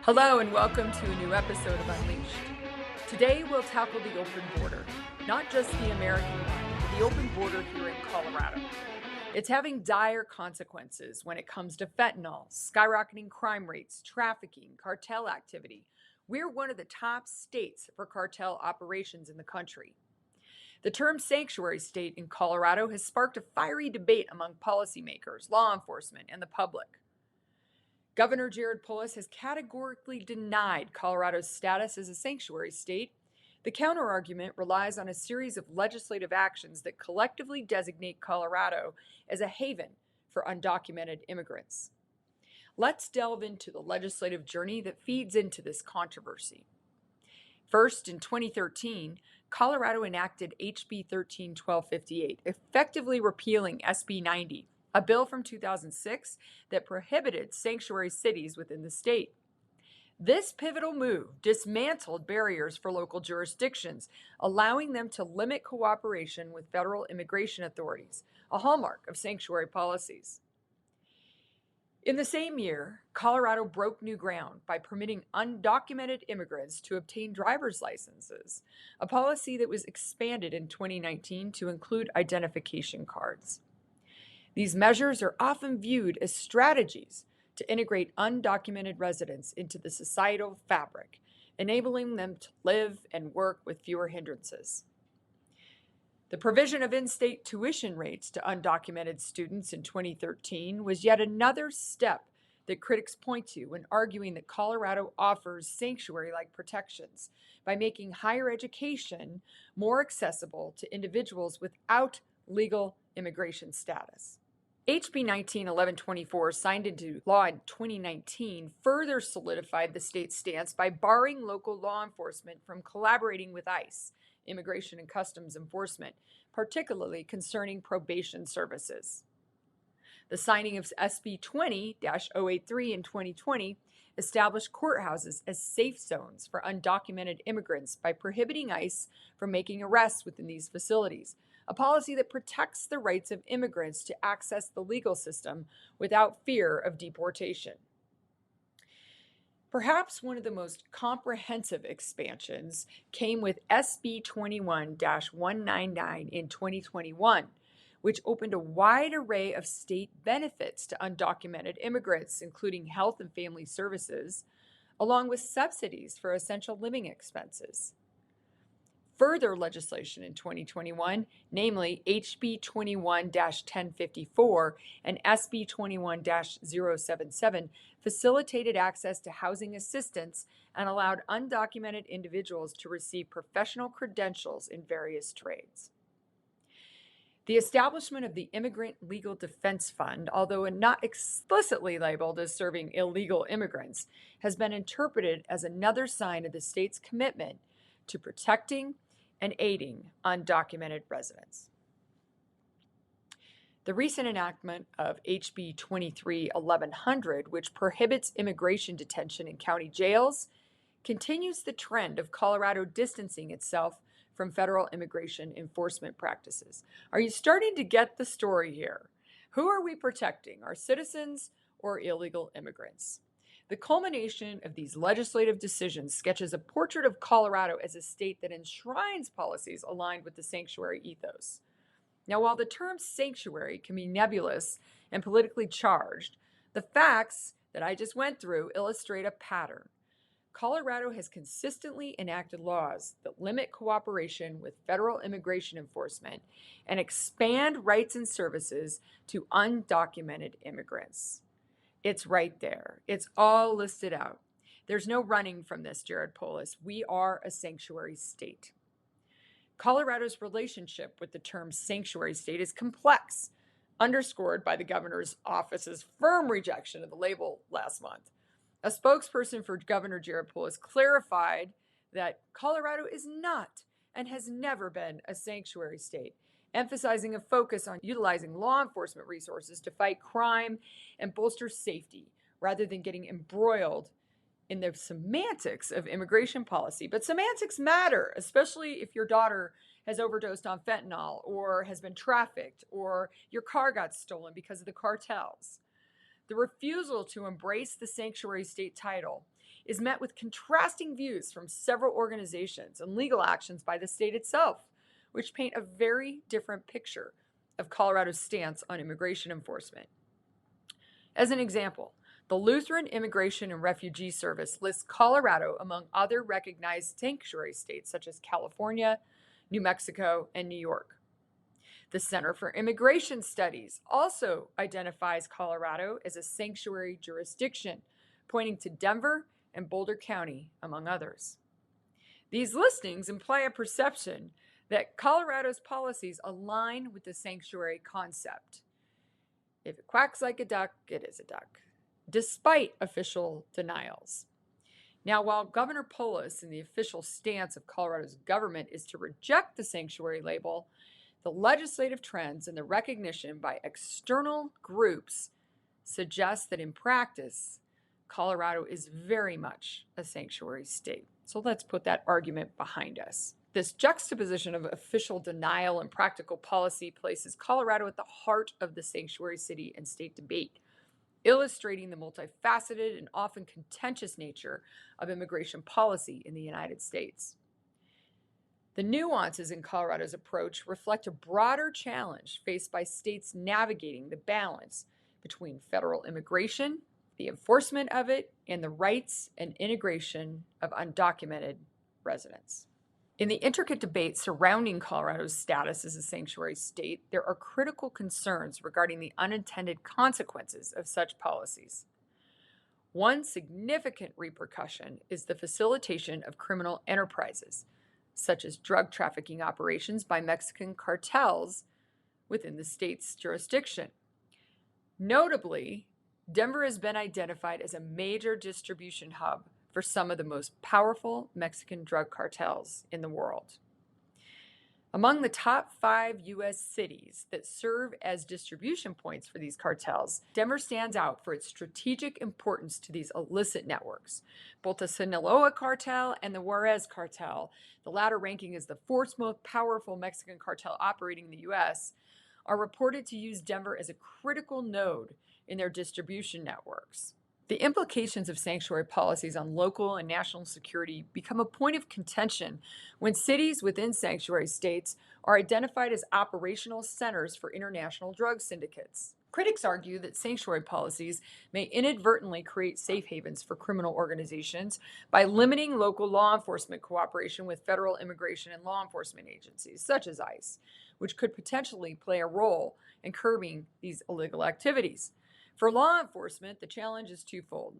Hello and welcome to a new episode of Unleashed. Today we'll tackle the open border, not just the American one, but the open border here in Colorado. It's having dire consequences when it comes to fentanyl, skyrocketing crime rates, trafficking, cartel activity. We're one of the top states for cartel operations in the country. The term sanctuary state in Colorado has sparked a fiery debate among policymakers, law enforcement, and the public. Governor Jared Polis has categorically denied Colorado's status as a sanctuary state. The counterargument relies on a series of legislative actions that collectively designate Colorado as a haven for undocumented immigrants. Let's delve into the legislative journey that feeds into this controversy. First, in 2013, Colorado enacted HB 13-1258, effectively repealing SB 90, a bill from 2006 that prohibited sanctuary cities within the state. This pivotal move dismantled barriers for local jurisdictions, allowing them to limit cooperation with federal immigration authorities, a hallmark of sanctuary policies. In the same year, Colorado broke new ground by permitting undocumented immigrants to obtain driver's licenses, a policy that was expanded in 2019 to include identification cards. These measures are often viewed as strategies to integrate undocumented residents into the societal fabric, enabling them to live and work with fewer hindrances. The provision of in-state tuition rates to undocumented students in 2013 was yet another step that critics point to when arguing that Colorado offers sanctuary-like protections by making higher education more accessible to individuals without legal immigration status. HB 19-1124, signed into law in 2019, further solidified the state's stance by barring local law enforcement from collaborating with ICE, Immigration and Customs Enforcement, particularly concerning probation services. The signing of SB 20-083 in 2020 established courthouses as safe zones for undocumented immigrants by prohibiting ICE from making arrests within these facilities, a policy that protects the rights of immigrants to access the legal system without fear of deportation. Perhaps one of the most comprehensive expansions came with SB 21-199 in 2021, which opened a wide array of state benefits to undocumented immigrants, including health and family services, along with subsidies for essential living expenses. Further legislation in 2021, namely HB 21-1054 and SB 21-077, facilitated access to housing assistance and allowed undocumented individuals to receive professional credentials in various trades. The establishment of the Immigrant Legal Defense Fund, although not explicitly labeled as serving illegal immigrants, has been interpreted as another sign of the state's commitment to protecting and aiding undocumented residents. The recent enactment of HB 23-1100, which prohibits immigration detention in county jails, continues the trend of Colorado distancing itself from federal immigration enforcement practices. Are you starting to get the story here? Who are we protecting, our citizens or illegal immigrants? The culmination of these legislative decisions sketches a portrait of Colorado as a state that enshrines policies aligned with the sanctuary ethos. Now, while the term sanctuary can be nebulous and politically charged, the facts that I just went through illustrate a pattern. Colorado has consistently enacted laws that limit cooperation with federal immigration enforcement and expand rights and services to undocumented immigrants. It's right there. It's all listed out. There's no running from this, Jared Polis. We are a sanctuary state. Colorado's relationship with the term sanctuary state is complex, underscored by the governor's office's firm rejection of the label last month. A spokesperson for Governor Jared Polis clarified that Colorado is not and has never been a sanctuary state, emphasizing a focus on utilizing law enforcement resources to fight crime and bolster safety, rather than getting embroiled in the semantics of immigration policy. But semantics matter, especially if your daughter has overdosed on fentanyl or has been trafficked or your car got stolen because of the cartels. The refusal to embrace the sanctuary state title is met with contrasting views from several organizations and legal actions by the state itself, which paint a very different picture of Colorado's stance on immigration enforcement. As an example, the Lutheran Immigration and Refugee Service lists Colorado among other recognized sanctuary states such as California, New Mexico, and New York. The Center for Immigration Studies also identifies Colorado as a sanctuary jurisdiction, pointing to Denver and Boulder County, among others. These listings imply a perception that Colorado's policies align with the sanctuary concept. If it quacks like a duck, it is a duck, despite official denials. Now, while Governor Polis and the official stance of Colorado's government is to reject the sanctuary label, the legislative trends and the recognition by external groups suggest that in practice, Colorado is very much a sanctuary state. So let's put that argument behind us. This juxtaposition of official denial and practical policy places Colorado at the heart of the sanctuary city and state debate, illustrating the multifaceted and often contentious nature of immigration policy in the United States. The nuances in Colorado's approach reflect a broader challenge faced by states navigating the balance between federal immigration, the enforcement of it, and the rights and integration of undocumented residents. In the intricate debate surrounding Colorado's status as a sanctuary state, there are critical concerns regarding the unintended consequences of such policies. One significant repercussion is the facilitation of criminal enterprises, such as drug trafficking operations by Mexican cartels within the state's jurisdiction. Notably, Denver has been identified as a major distribution hub for some of the most powerful Mexican drug cartels in the world. Among the top 5 U.S. cities that serve as distribution points for these cartels, Denver stands out for its strategic importance to these illicit networks. Both the Sinaloa cartel and the Juarez cartel, the latter ranking as the 4th most powerful Mexican cartel operating in the U.S., are reported to use Denver as a critical node in their distribution networks. The implications of sanctuary policies on local and national security become a point of contention when cities within sanctuary states are identified as operational centers for international drug syndicates. Critics argue that sanctuary policies may inadvertently create safe havens for criminal organizations by limiting local law enforcement cooperation with federal immigration and law enforcement agencies, such as ICE, which could potentially play a role in curbing these illegal activities. For law enforcement, the challenge is twofold.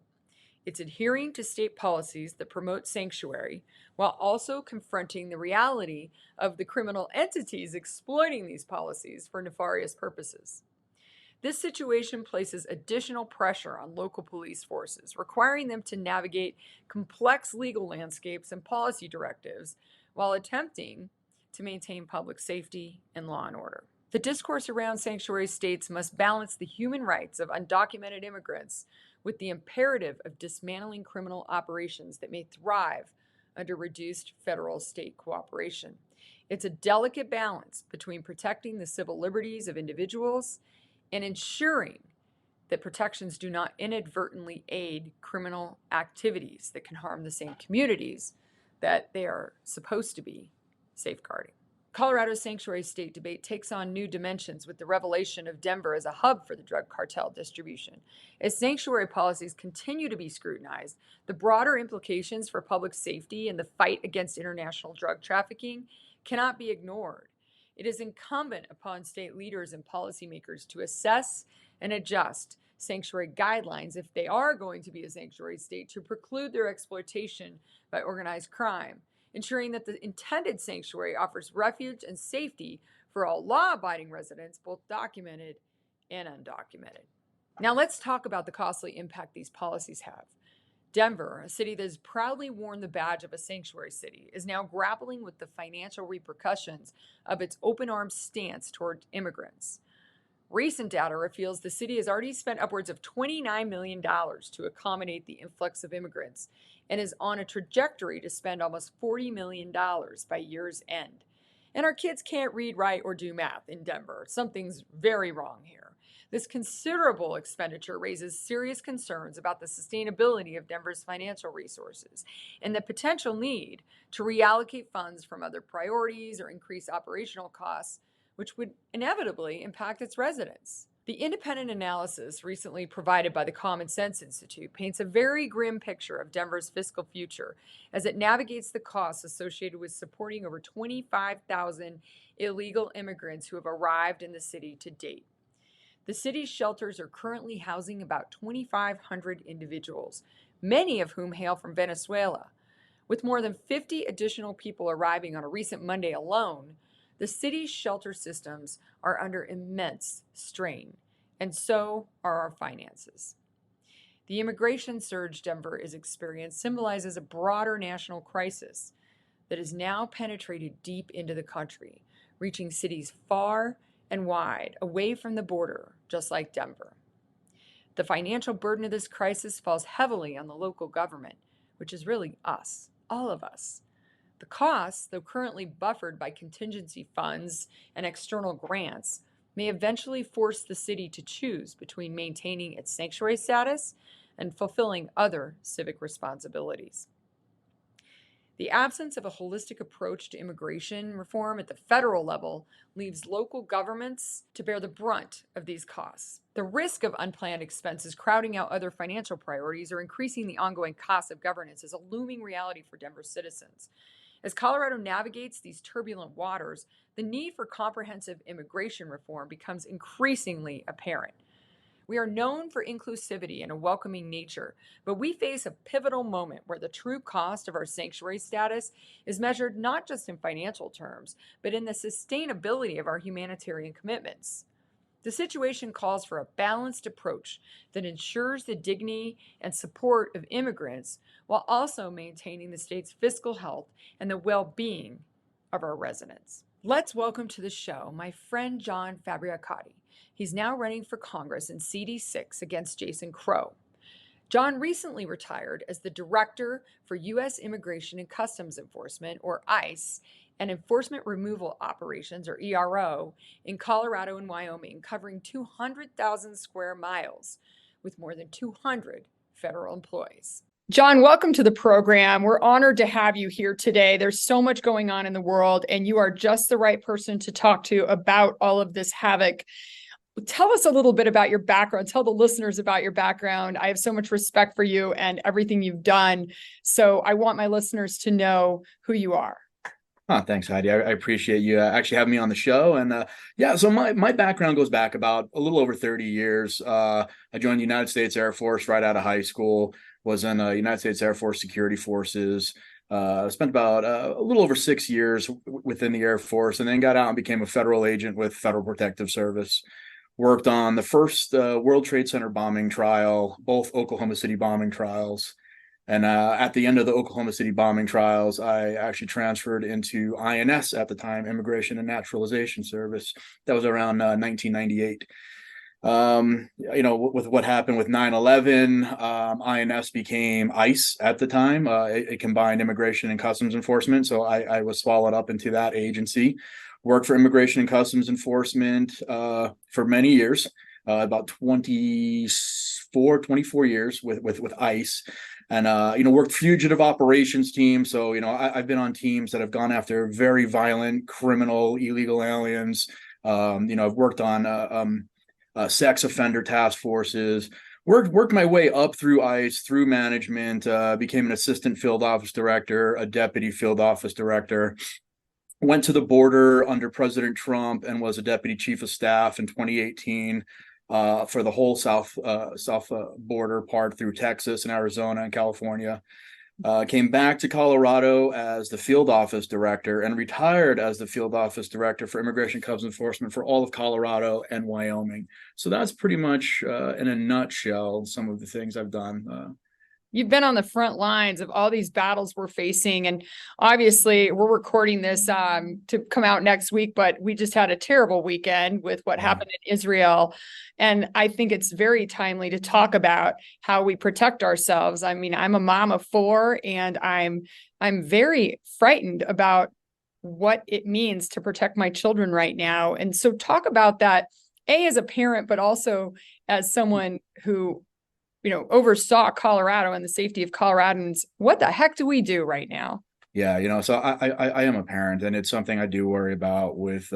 It's adhering to state policies that promote sanctuary while also confronting the reality of the criminal entities exploiting these policies for nefarious purposes. This situation places additional pressure on local police forces, requiring them to navigate complex legal landscapes and policy directives while attempting to maintain public safety and law and order. The discourse around sanctuary states must balance the human rights of undocumented immigrants with the imperative of dismantling criminal operations that may thrive under reduced federal-state cooperation. It's a delicate balance between protecting the civil liberties of individuals and ensuring that protections do not inadvertently aid criminal activities that can harm the same communities that they are supposed to be safeguarding. Colorado's sanctuary state debate takes on new dimensions with the revelation of Denver as a hub for the drug cartel distribution. As sanctuary policies continue to be scrutinized, the broader implications for public safety and the fight against international drug trafficking cannot be ignored. It is incumbent upon state leaders and policymakers to assess and adjust sanctuary guidelines if they are going to be a sanctuary state to preclude their exploitation by organized crime, ensuring that the intended sanctuary offers refuge and safety for all law-abiding residents, both documented and undocumented. Now let's talk about the costly impact these policies have. Denver, a city that has proudly worn the badge of a sanctuary city, is now grappling with the financial repercussions of its open arms stance toward immigrants. Recent data reveals the city has already spent upwards of $29 million to accommodate the influx of immigrants and is on a trajectory to spend almost $40 million by year's end. And our kids can't read, write, or do math in Denver. Something's very wrong here. This considerable expenditure raises serious concerns about the sustainability of Denver's financial resources and the potential need to reallocate funds from other priorities or increase operational costs, which would inevitably impact its residents. The independent analysis recently provided by the Common Sense Institute paints a very grim picture of Denver's fiscal future as it navigates the costs associated with supporting over 25,000 illegal immigrants who have arrived in the city to date. The city's shelters are currently housing about 2,500 individuals, many of whom hail from Venezuela. With more than 50 additional people arriving on a recent Monday alone, the city's shelter systems are under immense strain, and so are our finances. The immigration surge Denver is experiencing symbolizes a broader national crisis that has now penetrated deep into the country, reaching cities far and wide, away from the border, just like Denver. The financial burden of this crisis falls heavily on the local government, which is really us, all of us. The costs, though currently buffered by contingency funds and external grants, may eventually force the city to choose between maintaining its sanctuary status and fulfilling other civic responsibilities. The absence of a holistic approach to immigration reform at the federal level leaves local governments to bear the brunt of these costs. The risk of unplanned expenses crowding out other financial priorities or increasing the ongoing costs of governance is a looming reality for Denver citizens. As Colorado navigates these turbulent waters, the need for comprehensive immigration reform becomes increasingly apparent. We are known for inclusivity and a welcoming nature, but we face a pivotal moment where the true cost of our sanctuary status is measured not just in financial terms, but in the sustainability of our humanitarian commitments. The situation calls for a balanced approach that ensures the dignity and support of immigrants while also maintaining the state's fiscal health and the well-being of our residents. Let's welcome to the show my friend John Fabbricatore. He's now running for Congress in CD6 against Jason Crow. John recently retired as the Director for U.S. Immigration and Customs Enforcement, or ICE, and Enforcement Removal Operations, or ERO, in Colorado and Wyoming, covering 200,000 square miles with more than 200 federal employees. John, welcome to the program. We're honored to have you here today. There's so much going on in the world, and you are just the right person to talk to about all of this havoc. Tell us a little bit about your background. Tell the listeners about your background. I have so much respect for you and everything you've done. So I want my listeners to know who you are. Thanks, Heidi. I appreciate you actually having me on the show. And so my background goes back about a little over 30 years. I joined the United States Air Force right out of high school, was in United States Air Force Security Forces, spent about a little over 6 years within the Air Force, and then got out and became a federal agent with Federal Protective Service. Worked on the first World Trade Center bombing trial, both Oklahoma City bombing trials. And at the end of the Oklahoma City bombing trials, I actually transferred into INS at the time, Immigration and Naturalization Service. That was around 1998. With what happened with 9/11, INS became ICE at the time. It combined Immigration and Customs Enforcement. So I was swallowed up into that agency. Worked for Immigration and Customs Enforcement for many years, about 24 years with ICE, and worked fugitive operations team. So I've been on teams that have gone after very violent, criminal, illegal aliens. I've worked on sex offender task forces. Worked my way up through ICE, through management. Became an assistant field office director, a deputy field office director. Went to the border under President Trump and was a deputy chief of staff in 2018 for the whole south border part through Texas and Arizona and California. Came back to Colorado as the field office director and retired as the field office director for Immigration and Customs Enforcement for all of Colorado and Wyoming. So that's pretty much, in a nutshell, some of the things I've done. You've been on the front lines of all these battles we're facing. And obviously, we're recording this to come out next week, but we just had a terrible weekend with what happened in Israel. And I think it's very timely to talk about how we protect ourselves. I mean, I'm a mom of 4, and I'm very frightened about what it means to protect my children right now. And so talk about that as a parent, but also as someone who, oversaw Colorado and the safety of Coloradans. What the heck do we do right now? Yeah, so I am a parent, and it's something I do worry about with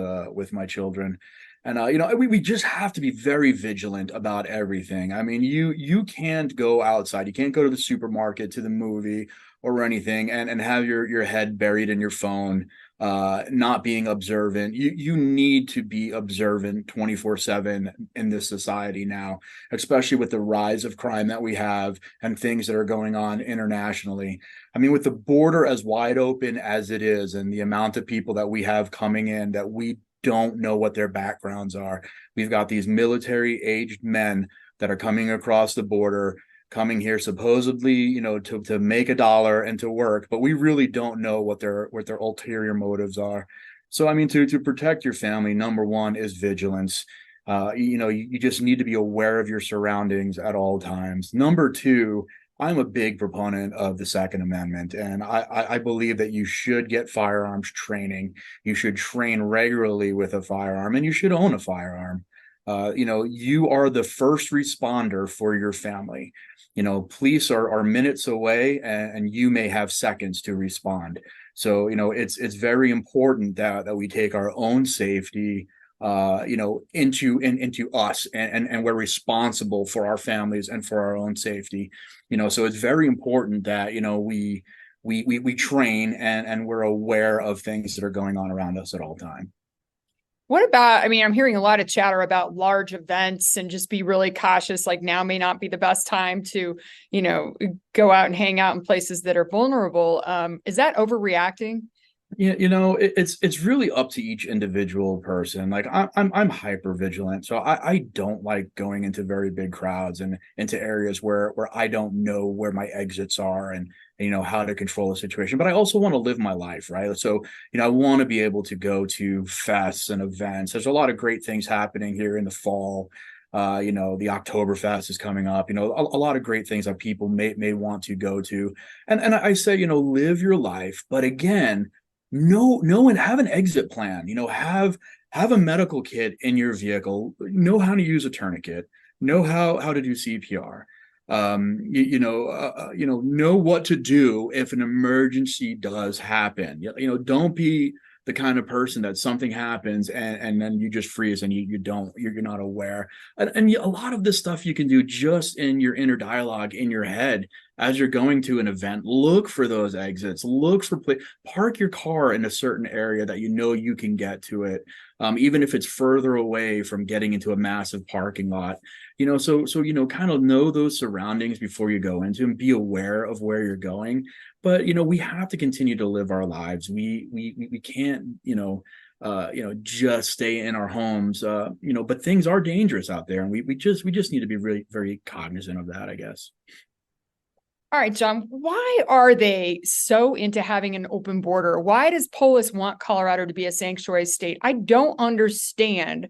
my children. And we just have to be very vigilant about everything. I mean, you can't go outside. You can't go to the supermarket, to the movie, or anything, and have your head buried in your phone, not being observant. You need to be observant 24/7 in this society now, especially with the rise of crime that we have and things that are going on internationally. I mean, with the border as wide open as it is, and the amount of people that we have coming in that we don't know what their backgrounds are. We've got these military aged men that are coming across the border, coming here supposedly, to make a dollar and to work, but we really don't know what their ulterior motives are. So, I mean, to protect your family, number one is vigilance. You just need to be aware of your surroundings at all times. Number two, I'm a big proponent of the Second Amendment, and I believe that you should get firearms training. You should train regularly with a firearm, and you should own a firearm. You are the first responder for your family. Police are minutes away, and you may have seconds to respond. So, it's very important that we take our own safety into us, and we're responsible for our families and for our own safety. So it's very important that we train, and we're aware of things that are going on around us at all time. What about, I mean, I'm hearing a lot of chatter about large events and just be really cautious. Like now may not be the best time to, go out and hang out in places that are vulnerable. Is that overreacting? Yeah, it's really up to each individual person. Like I'm hyper vigilant, so I don't like going into very big crowds and into areas where I don't know where my exits are, and how to control the situation. But I also want to live my life, right? So I want to be able to go to fests and events. There's a lot of great things happening here in the fall. The Oktoberfest is coming up. A lot of great things that people may want to go to, and I say, live your life, but again, no, and have an exit plan. Have a medical kit in your vehicle. Know how to use a tourniquet. Know how to do CPR. Know what to do if an emergency does happen. Don't be the kind of person that something happens and then you just freeze and you're not aware. And a lot of this stuff you can do just in your inner dialogue in your head as you're going to an event. Look for those exits. Look for park your car in a certain area that you can get to it, even if it's further away from getting into a massive parking lot. So kind of know those surroundings before you go into them. Be aware of where you're going. But we have to continue to live our lives. We can't just stay in our homes. But things are dangerous out there, and we just need to be really very cognizant of that, I guess. All right, John, why are they so into having an open border? Why does Polis want Colorado to be a sanctuary state? I don't understand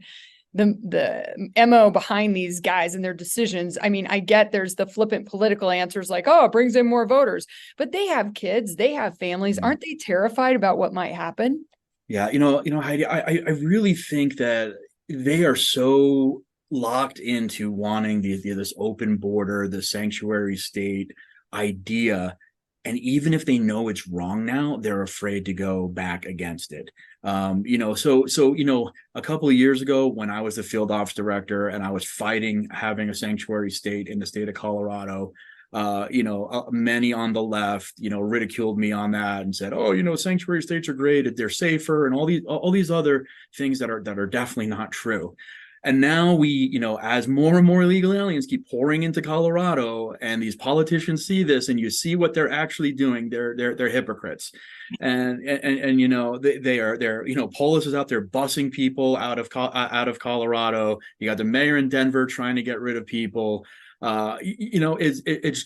the MO behind these guys and their decisions. I mean, I get there's the flippant political answers like, oh, it brings in more voters, but they have kids, they have families. Aren't they terrified about what might happen? Yeah, Heidi, I really think that they are so locked into wanting this open border, the sanctuary state idea. And even if they know it's wrong now, they're afraid to go back against it. So a couple of years ago, when I was the field ops director and I was fighting having a sanctuary state in the state of Colorado, many on the left, ridiculed me on that and said, oh, sanctuary states are great, they're safer, and all these other things that are definitely not true. And now we, as more and more illegal aliens keep pouring into Colorado, and these politicians see this, and you see what they're actually doing, they're hypocrites. And they're Polis is out there busing people out of Colorado. You got the mayor in Denver trying to get rid of people. It's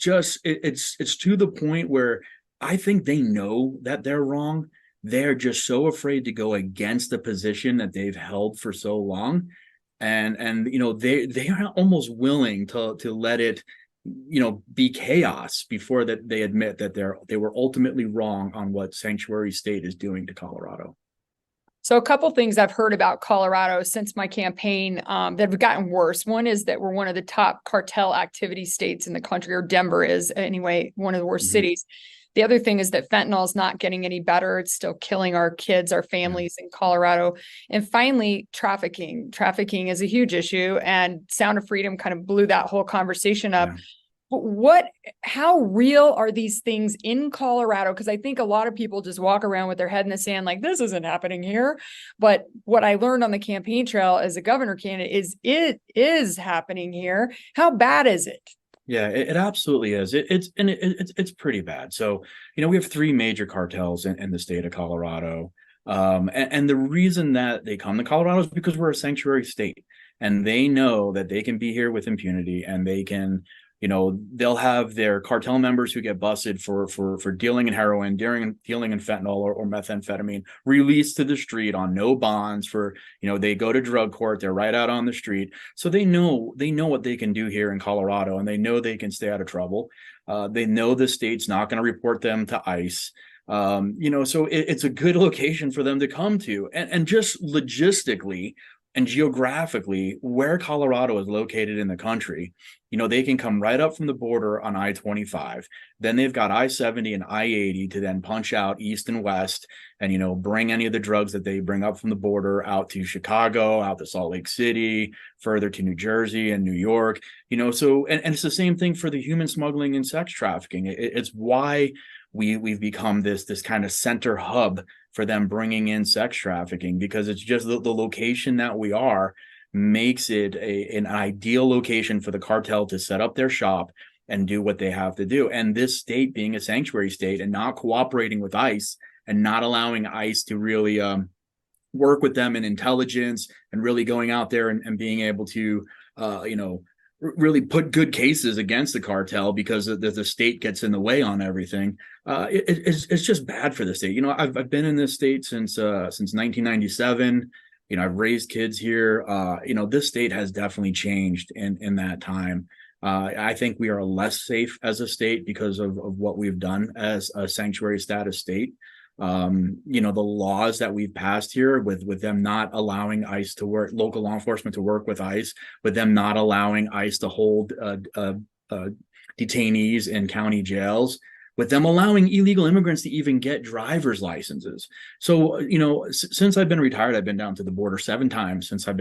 to the point where I think they know that they're wrong. They're just so afraid to go against the position that they've held for so long. And they are almost willing to let it be chaos before that they admit that they were ultimately wrong on what sanctuary state is doing to Colorado. So a couple things I've heard about Colorado since my campaign that have gotten worse. One is that we're one of the top cartel activity states in the country, or Denver is anyway, one of the worst cities. The other thing is that fentanyl is not getting any better. It's still killing our kids, our families in Colorado. And finally, trafficking. Trafficking is a huge issue, and Sound of Freedom kind of blew that whole conversation up. How real are these things in Colorado? Because I think a lot of people just walk around with their head in the sand like, this isn't happening here. But what I learned on the campaign trail as a governor candidate is it is happening here. How bad is it? Yeah, it absolutely is. It's pretty bad. So, we have three major cartels in the state of Colorado. And the reason that they come to Colorado is because we're a sanctuary state, and they know that they can be here with impunity, and they can, they'll have their cartel members who get busted for dealing in heroin, dealing in fentanyl or methamphetamine, released to the street on no bonds for, they go to drug court, they're right out on the street. So they know what they can do here in Colorado, and they know they can stay out of trouble. They know the state's not going to report them to ICE. So it's a good location for them to come to. And just logistically and geographically, where Colorado is located in the country, they can come right up from the border on I-25. Then they've got I-70 and I-80 to then punch out east and west and, bring any of the drugs that they bring up from the border out to Chicago, out to Salt Lake City, further to New Jersey and New York, so, and it's the same thing for the human smuggling and sex trafficking. It's why we've become this kind of center hub for them bringing in sex trafficking, because it's just the location that we are makes it an ideal location for the cartel to set up their shop and do what they have to do. And this state being a sanctuary state and not cooperating with ICE and not allowing ICE to really work with them in intelligence and really going out there and being able to, really put good cases against the cartel because the state gets in the way on everything. It's just bad for the state. I've been in this state since 1997. I've raised kids here. This state has definitely changed in that time. I think we are less safe as a state because of what we've done as a sanctuary status state. The laws that we've passed here with them not allowing ICE to work, local law enforcement to work with ICE, with them not allowing ICE to hold detainees in county jails, with them allowing illegal immigrants to even get driver's licenses. So, since I've been retired, I've been down to the border 7 times since I've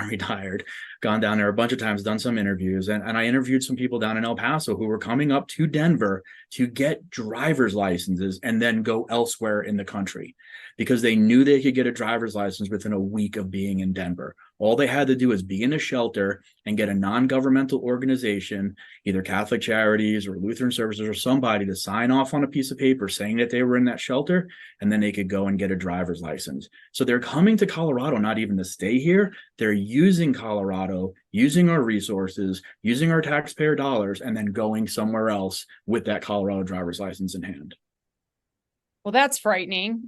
retired, gone down there a bunch of times, done some interviews, and I interviewed some people down in El Paso who were coming up to Denver to get driver's licenses and then go elsewhere in the country because they knew they could get a driver's license within a week of being in Denver. All they had to do is be in a shelter and get a non-governmental organization, either Catholic Charities or Lutheran Services or somebody, to sign off on a piece of paper saying that they were in that shelter, and then they could go and get a driver's license. So they're coming to Colorado not even to stay here. They're using Colorado, using our resources, using our taxpayer dollars, and then going somewhere else with that Colorado driver's license in hand. Well, that's frightening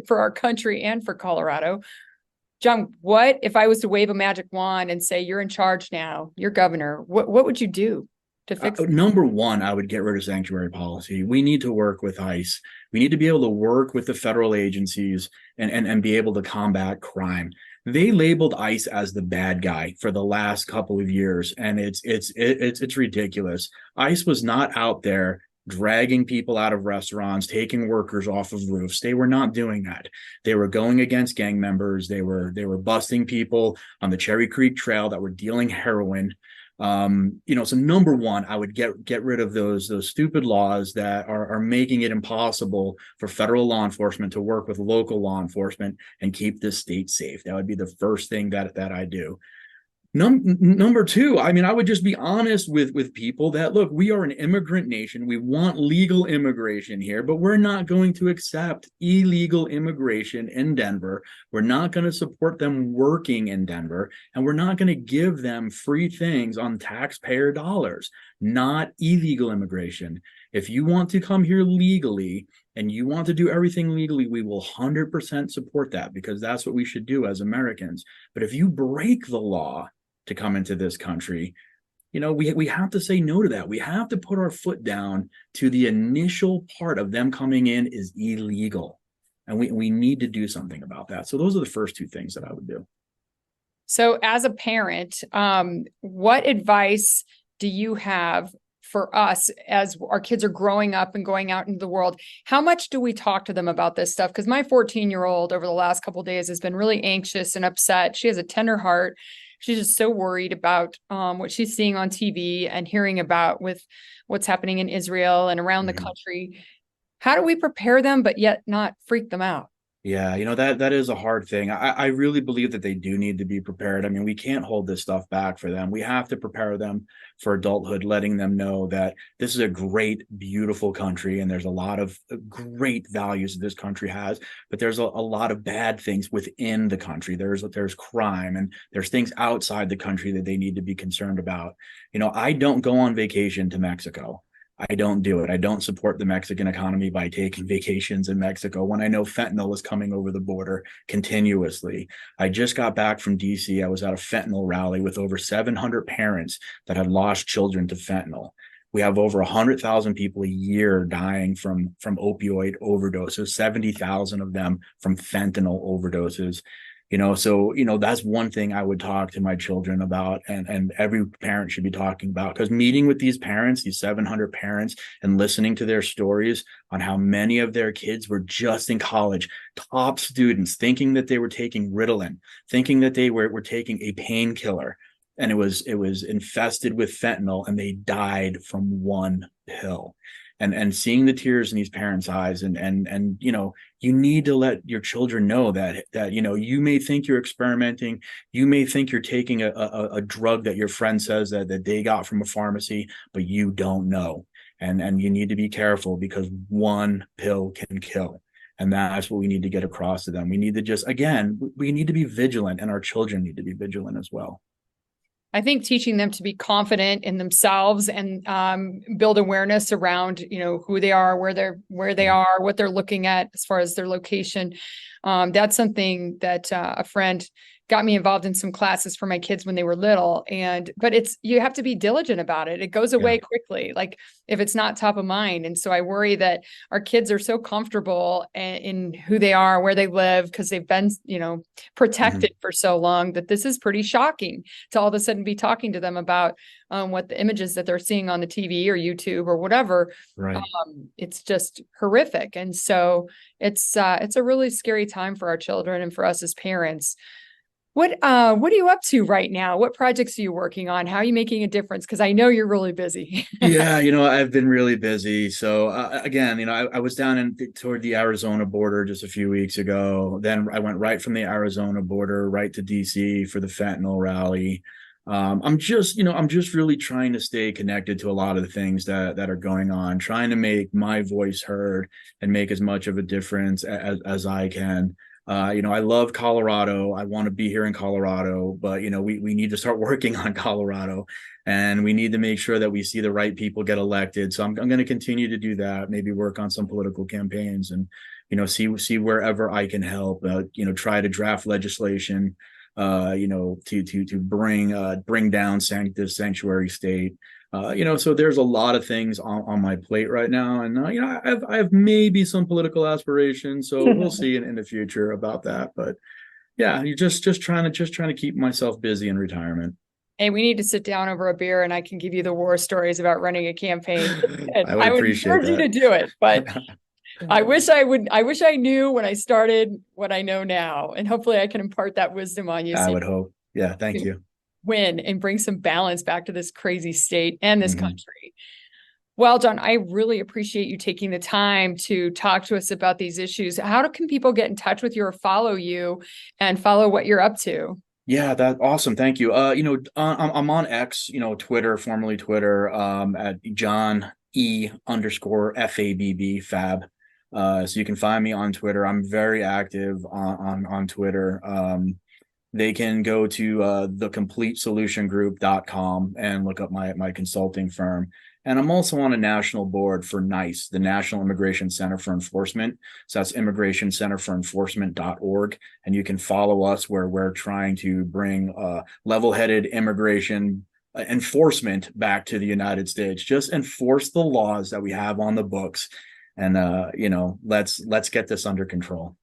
for our country and for Colorado. John, what if I was to wave a magic wand and say, you're in charge now, you're governor, what would you do to fix it? Number one, I would get rid of sanctuary policy. We need to work with ICE. We need to be able to work with the federal agencies and be able to combat crime. They labeled ICE as the bad guy for the last couple of years, and it's ridiculous. ICE was not out there dragging people out of restaurants, taking workers off of roofs. They were not doing that. They were going against gang members. They were busting people on the Cherry Creek Trail that were dealing heroin. So number one, I would get rid of those stupid laws that are making it impossible for federal law enforcement to work with local law enforcement and keep this state safe. That would be the first thing that I do. Number two, I would just be honest with people that, look, we are an immigrant nation. We want legal immigration here, but we're not going to accept illegal immigration in Denver. We're not going to support them working in Denver, and we're not going to give them free things on taxpayer dollars, not illegal immigration. If you want to come here legally and you want to do everything legally, we will 100% support that, because that's what we should do as Americans. But if you break the law to come into this country, we have to say no to that. We have to put our foot down to the initial part of them coming in is illegal. And we need to do something about that. So those are the first two things that I would do. So as a parent, what advice do you have for us as our kids are growing up and going out into the world? How much do we talk to them about this stuff? Because my 14-year-old over the last couple of days has been really anxious and upset. She has a tender heart. She's just so worried about what she's seeing on TV and hearing about with what's happening in Israel and around the country. How do we prepare them, but yet not freak them out? Yeah, that is a hard thing. I really believe that they do need to be prepared. I mean, we can't hold this stuff back for them. We have to prepare them for adulthood, letting them know that this is a great, beautiful country, and there's a lot of great values that this country has, but there's a lot of bad things within the country. There's crime, and there's things outside the country that they need to be concerned about. I don't go on vacation to Mexico. I don't do it. I don't support the Mexican economy by taking vacations in Mexico when I know fentanyl is coming over the border continuously. I just got back from DC. I was at a fentanyl rally with over 700 parents that had lost children to fentanyl. We have over 100,000 people a year dying from opioid overdoses, 70,000 of them from fentanyl overdoses. So that's one thing I would talk to my children about, and every parent should be talking about, because meeting with these parents, these 700 parents, and listening to their stories on how many of their kids were just in college, top students, thinking that they were taking Ritalin, thinking that they were taking a painkiller, and it was infested with fentanyl, and they died from one pill. And seeing the tears in these parents' eyes, and you need to let your children know that you may think you're experimenting, you may think you're taking a drug that your friend says that they got from a pharmacy, but you don't know, and you need to be careful, because one pill can kill. And that's what we need to get across to them. We need to we need to be vigilant, and our children need to be vigilant as well. I think teaching them to be confident in themselves and build awareness around, who they are, where they are, what they're looking at as far as their location. That's something that a friend got me involved in some classes for my kids when they were little. But you have to be diligent about it. It goes away quickly, like if it's not top of mind. And so I worry that our kids are so comfortable in who they are, where they live, because they've been, protected for so long, that this is pretty shocking to all of a sudden be talking to them about what the images that they're seeing on the TV or YouTube or whatever. Right. It's just horrific. And so it's a really scary time for our children and for us as parents. What are you up to right now? What projects are you working on? How are you making a difference? Because I know you're really busy. Yeah, I've been really busy. So again, I was down toward the Arizona border just a few weeks ago. Then I went right from the Arizona border right to DC for the fentanyl rally. I'm just really trying to stay connected to a lot of the things that are going on, trying to make my voice heard and make as much of a difference as I can. I love Colorado. I want to be here in Colorado, but we need to start working on Colorado, and we need to make sure that we see the right people get elected. So I'm going to continue to do that. Maybe work on some political campaigns, and see wherever I can help. Try to draft legislation. To bring down the sanctuary state. So there's a lot of things on my plate right now, and I have maybe some political aspirations, so we'll see in the future about that. But yeah, you're just trying to keep myself busy in retirement. Hey, we need to sit down over a beer, and I can give you the war stories about running a campaign. I would appreciate encourage you to do it, but I wish I knew when I started what I know now, and hopefully I can impart that wisdom on you. I would hope. Yeah, thank you. Win and bring some balance back to this crazy state and this country. Well, John, I really appreciate you taking the time to talk to us about these issues. How can people get in touch with you or follow you and follow what you're up to? Yeah, that's awesome. Thank you. I'm on X, Twitter, formerly Twitter, at John E_FABB Fab. So you can find me on Twitter. I'm very active on Twitter. They can go to thecompletesolutiongroup.com and look up my consulting firm. And I'm also on a national board for NICE, the National Immigration Center for Enforcement. So that's immigrationcenterforenforcement.org. And you can follow us where we're trying to bring level-headed immigration enforcement back to the United States. Just enforce the laws that we have on the books. And, let's get this under control.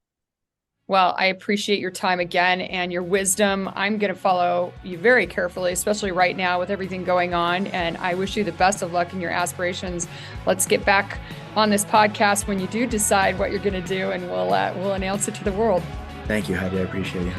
Well, I appreciate your time again and your wisdom. I'm going to follow you very carefully, especially right now with everything going on. And I wish you the best of luck in your aspirations. Let's get back on this podcast when you do decide what you're going to do, and we'll announce it to the world. Thank you, Heidi. I appreciate you.